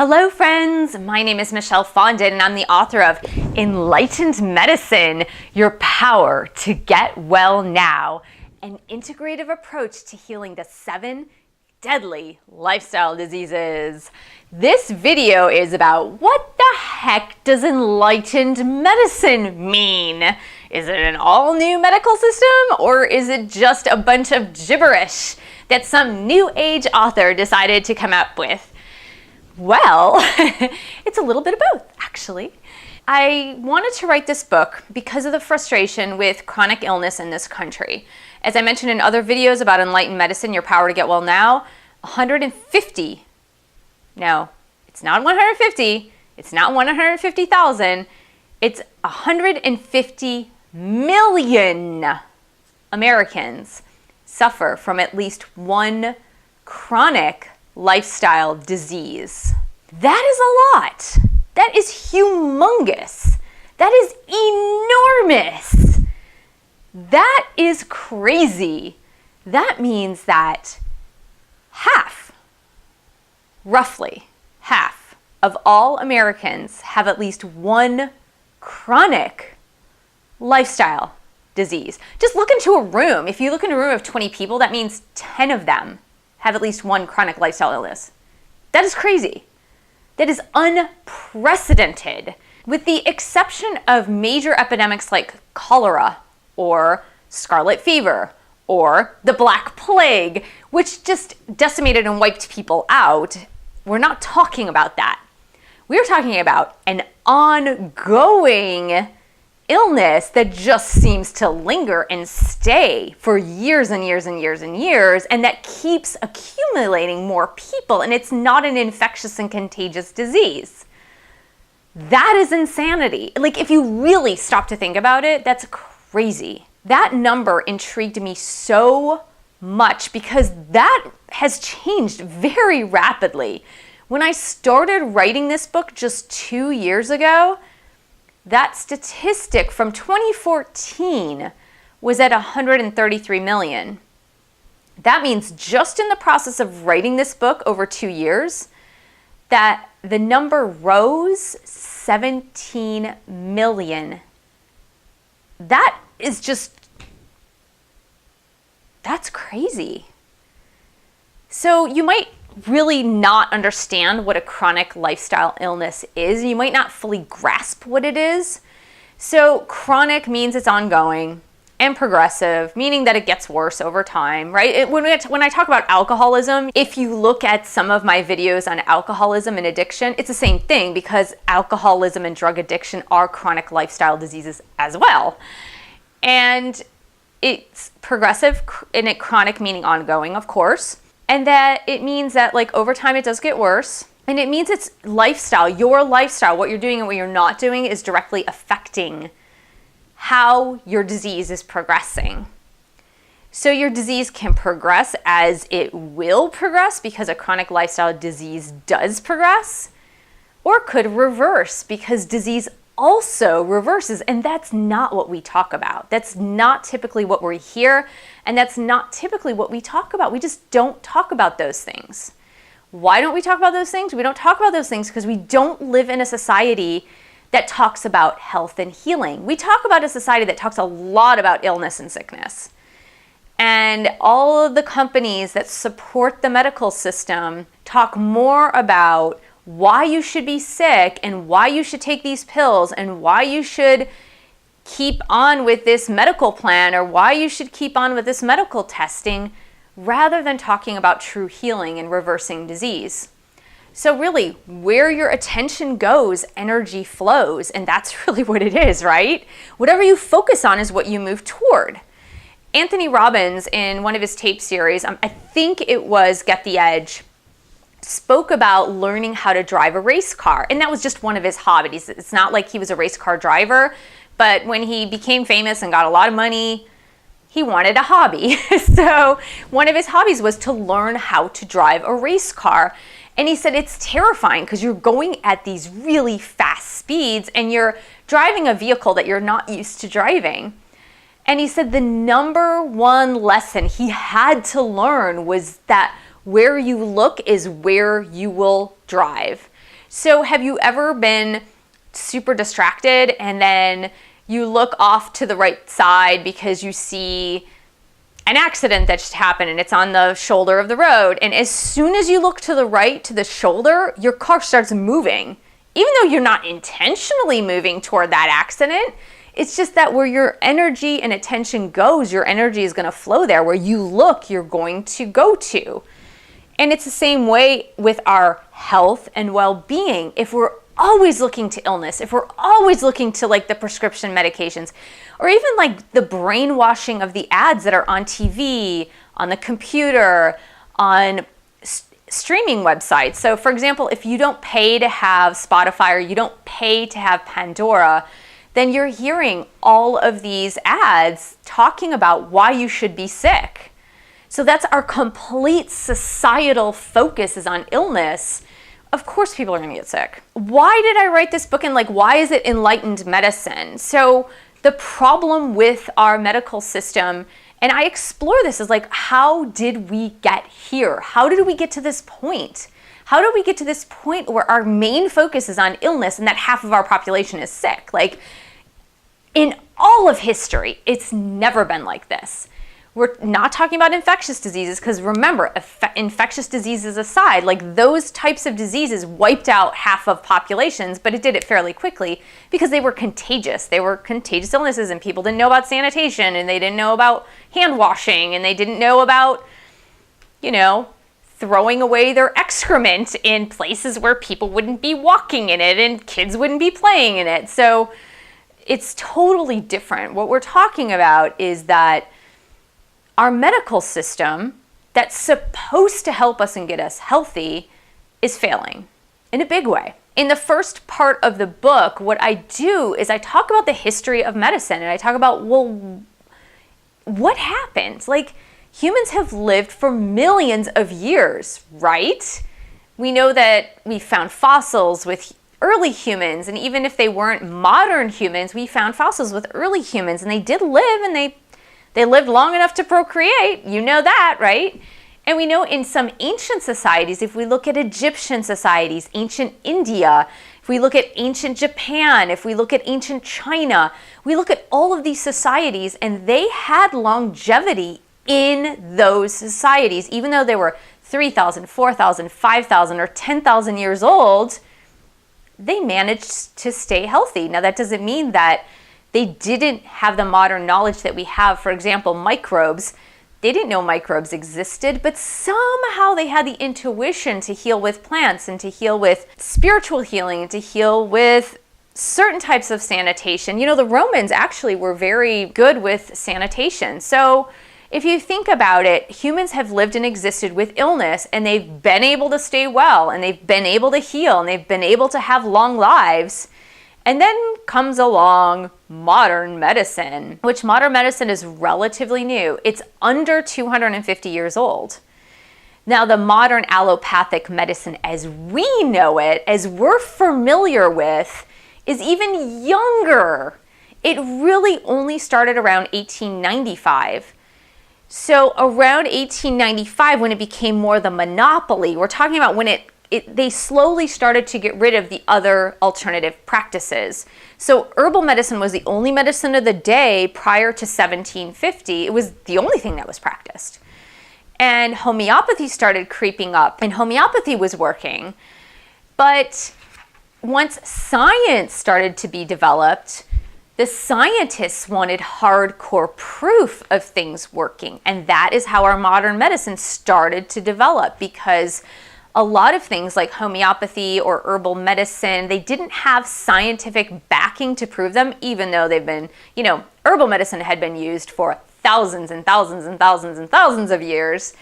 Hello friends, my name is Michelle Fondin and I'm the author of Enlightened Medicine, Your Power to Get Well Now, an integrative approach to healing the 7 deadly lifestyle diseases. This video is about what the heck does enlightened medicine mean? Is it an all-new medical system or is it just a bunch of gibberish that some new age author decided to come up with? Well, it's a little bit of both, actually. I wanted to write this book because of the frustration with chronic illness in this country. As I mentioned in other videos about Enlightened Medicine, Your Power to Get Well Now, 150, no, it's not 150, it's not 150,000, it's 150 million Americans suffer from at least one chronic lifestyle disease. That is a lot. That is humongous. That is enormous. That is crazy. That means that roughly half of all Americans have at least one chronic lifestyle disease. Just look into a room. If you look in a room of 20 people, that means 10 of them have at least one chronic lifestyle illness. That is crazy. That is unprecedented. With the exception of major epidemics like cholera or scarlet fever or the Black Plague, which just decimated and wiped people out, we're not talking about that. We're talking about an ongoing illness that just seems to linger and stay for years and years and years and years, and that keeps accumulating more people, and it's not an infectious and contagious disease. That is insanity. Like, if you really stop to think about it, that's crazy. That number intrigued me so much because that has changed very rapidly. When I started writing this book just 2 years ago, that statistic from 2014 was at 133 million. That means just in the process of writing this book over 2 years, that the number rose 17 million. That is that's crazy. So you might really not understand what a chronic lifestyle illness is. You might not fully grasp what it is. So chronic means it's ongoing, and progressive, meaning that it gets worse over time, right? When I talk about alcoholism, if you look at some of my videos on alcoholism and addiction, it's the same thing because alcoholism and drug addiction are chronic lifestyle diseases as well. And it's progressive and chronic meaning ongoing, of course. And that it means that like over time it does get worse. And it means it's lifestyle, your lifestyle, what you're doing and what you're not doing is directly affecting how your disease is progressing. So your disease can progress as it will progress because a chronic lifestyle disease does progress, or could reverse because disease also reverses, and that's not what we talk about. That's not typically what we hear, and that's not typically what we talk about. We just don't talk about those things. Why don't we talk about those things? We don't talk about those things because we don't live in a society that talks about health and healing. We talk about a society that talks a lot about illness and sickness. And all of the companies that support the medical system talk more about why you should be sick and why you should take these pills and why you should keep on with this medical plan or why you should keep on with this medical testing rather than talking about true healing and reversing disease. So really, where your attention goes, energy flows, and that's really what it is, right? Whatever you focus on is what you move toward. Anthony Robbins, in one of his tape series, I think it was Get the Edge, spoke about learning how to drive a race car. And that was just one of his hobbies. It's not like he was a race car driver, but when he became famous and got a lot of money, he wanted a hobby. So one of his hobbies was to learn how to drive a race car. And he said it's terrifying because you're going at these really fast speeds and you're driving a vehicle that you're not used to driving. And he said the number one lesson he had to learn was that where you look is where you will drive. So have you ever been super distracted and then you look off to the right side because you see an accident that just happened and it's on the shoulder of the road, and as soon as you look to the right, to the shoulder, your car starts moving, even though you're not intentionally moving toward that accident. It's just that where your energy and attention goes, your energy is going to flow there. Where you look, you're going to go to. And it's the same way with our health and well-being. If we're always looking to illness, if we're always looking to like the prescription medications, or even like the brainwashing of the ads that are on TV, on the computer, on streaming websites. So for example, if you don't pay to have Spotify or you don't pay to have Pandora, then you're hearing all of these ads talking about why you should be sick. So that's our complete societal focus is on illness. Of course people are going to get sick. Why did I write this book, and like why is it Enlightened Medicine? So the problem with our medical system, and I explore this, is like, how did we get here? How did we get to this point? How did we get to this point where our main focus is on illness and that half of our population is sick? Like, in all of history, it's never been like this. We're not talking about infectious diseases because remember, infectious diseases aside, like those types of diseases wiped out half of populations, but it did it fairly quickly because they were contagious. They were contagious illnesses and people didn't know about sanitation and they didn't know about hand washing and they didn't know about, throwing away their excrement in places where people wouldn't be walking in it and kids wouldn't be playing in it. So it's totally different. What we're talking about is that our medical system that's supposed to help us and get us healthy is failing in a big way. In the first part of the book, what I do is I talk about the history of medicine and I talk about, well, what happened? Like, humans have lived for millions of years, right? We know that we found fossils with early humans, and even if they weren't modern humans, we found fossils with early humans, and they did live, and they lived long enough to procreate. You know that, right? And we know in some ancient societies, if we look at Egyptian societies, ancient India, if we look at ancient Japan, if we look at ancient China, we look at all of these societies, and they had longevity in those societies. Even though they were 3,000, 4,000, 5,000, or 10,000 years old, they managed to stay healthy. Now, that doesn't mean that they didn't have the modern knowledge that we have. For example, microbes. They didn't know microbes existed, but somehow they had the intuition to heal with plants and to heal with spiritual healing and to heal with certain types of sanitation. The Romans actually were very good with sanitation. So if you think about it, humans have lived and existed with illness, and they've been able to stay well, and they've been able to heal, and they've been able to have long lives. And then comes along modern medicine, which modern medicine is relatively new. It's under 250 years old. Now, the modern allopathic medicine as we know it, as we're familiar with, is even younger. It really only started around 1895. So around 1895, when it became more the monopoly, we're talking about when they slowly started to get rid of the other alternative practices. So herbal medicine was the only medicine of the day prior to 1750. It was the only thing that was practiced. And homeopathy started creeping up, and homeopathy was working. But once science started to be developed, the scientists wanted hardcore proof of things working. And that is how our modern medicine started to develop, because a lot of things like homeopathy or herbal medicine, they didn't have scientific backing to prove them, even though they've been, herbal medicine had been used for thousands and thousands and thousands and thousands of years.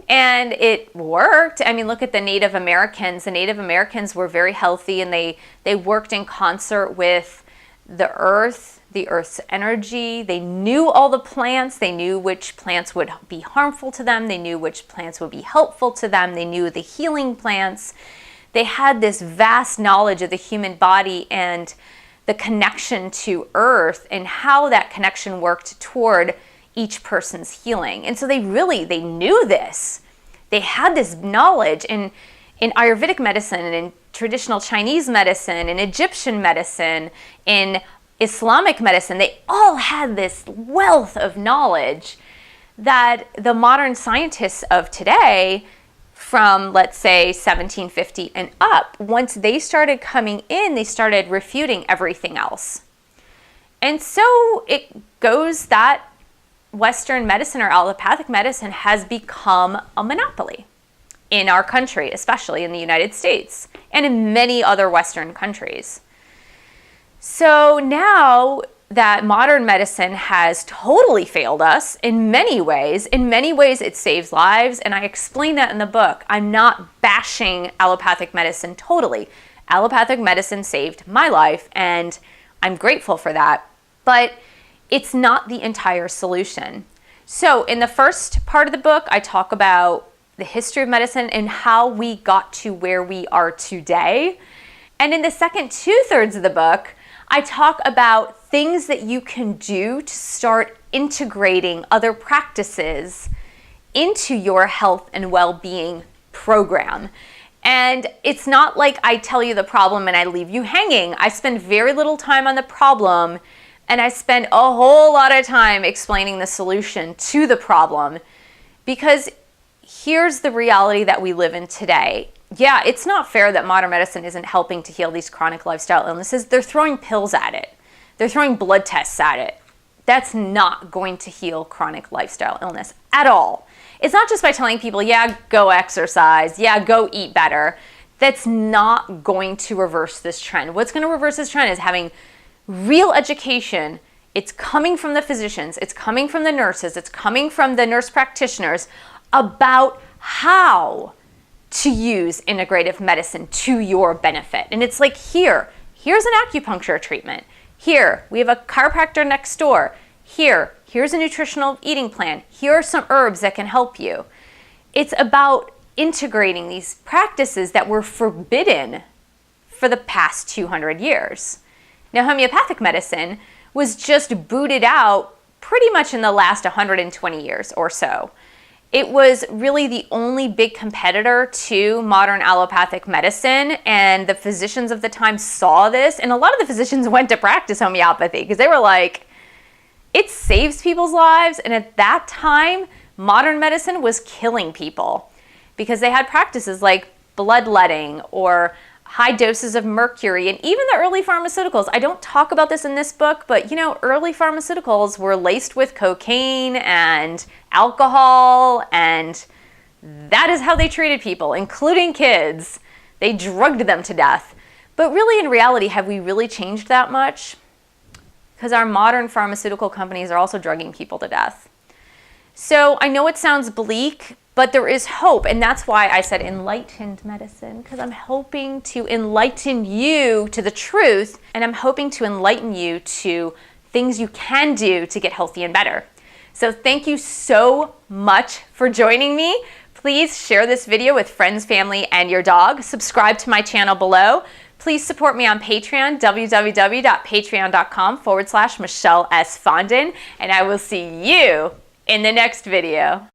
And it worked. I mean, look at the Native Americans. The Native Americans were very healthy, and they worked in concert with the earth, the earth's energy. They knew all the plants. They knew which plants would be harmful to them. They knew which plants would be helpful to them. They knew the healing plants. They had this vast knowledge of the human body and the connection to earth and how that connection worked toward each person's healing. And so they knew this. They had this knowledge, and in Ayurvedic medicine and in traditional Chinese medicine, in Egyptian medicine, in Islamic medicine, they all had this wealth of knowledge that the modern scientists of today, from let's say 1750 and up, once they started coming in, they started refuting everything else. And so it goes that Western medicine or allopathic medicine has become a monopoly in our country, especially in the United States and in many other Western countries. So now that modern medicine has totally failed us in many ways it saves lives, and I explain that in the book. I'm not bashing allopathic medicine totally. Allopathic medicine saved my life, and I'm grateful for that, but it's not the entire solution. So in the first part of the book, I talk about the history of medicine and how we got to where we are today. And in the second 2/3 of the book, I talk about things that you can do to start integrating other practices into your health and well-being program. And it's not like I tell you the problem and I leave you hanging. I spend very little time on the problem, and I spend a whole lot of time explaining the solution to the problem, because here's the reality that we live in today. Yeah, it's not fair that modern medicine isn't helping to heal these chronic lifestyle illnesses. They're throwing pills at it. They're throwing blood tests at it. That's not going to heal chronic lifestyle illness at all. It's not just by telling people, yeah, go exercise, yeah, go eat better. That's not going to reverse this trend. What's going to reverse this trend is having real education. It's coming from the physicians, it's coming from the nurses, it's coming from the nurse practitioners about how to use integrative medicine to your benefit. And it's like, here's an acupuncture treatment. Here, we have a chiropractor next door. Here's a nutritional eating plan. Here are some herbs that can help you. It's about integrating these practices that were forbidden for the past 200 years. Now, homeopathic medicine was just booted out pretty much in the last 120 years or so. It was really the only big competitor to modern allopathic medicine, and the physicians of the time saw this, and a lot of the physicians went to practice homeopathy because they were like, it saves people's lives. And at that time, modern medicine was killing people because they had practices like bloodletting or high doses of mercury, and even the early pharmaceuticals. I don't talk about this in this book, but early pharmaceuticals were laced with cocaine and alcohol, and that is how they treated people, including kids. They drugged them to death. But really, in reality, have we really changed that much? Because our modern pharmaceutical companies are also drugging people to death. So I know it sounds bleak, but there is hope, and that's why I said enlightened medicine, because I'm hoping to enlighten you to the truth, and I'm hoping to enlighten you to things you can do to get healthy and better. So thank you so much for joining me. Please share this video with friends, family, and your dog. Subscribe to my channel below. Please support me on Patreon, www.patreon.com/Michelle S. Fondin, and I will see you in the next video.